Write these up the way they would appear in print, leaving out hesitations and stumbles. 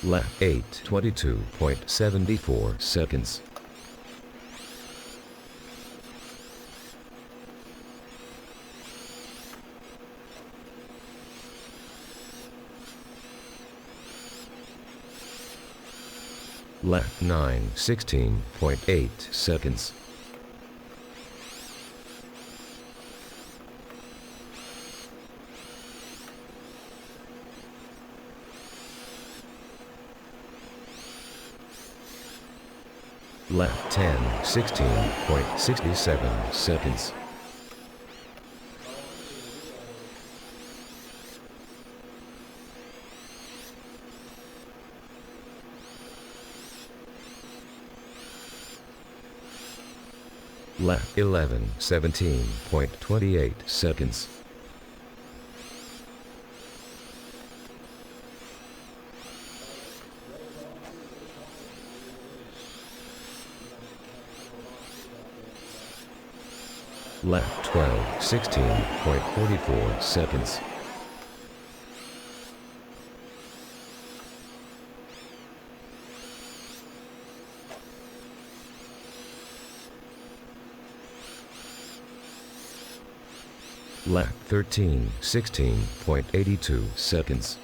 Lap 8, 22.74 seconds. Lap 9, 16.8 seconds. Lap 10, 16.67 seconds. Lap 11, 17.28 seconds. Lap 12, 16.44 seconds. Lap 13, 16.82 seconds.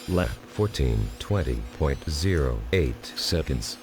Lap 14, 20.08 seconds.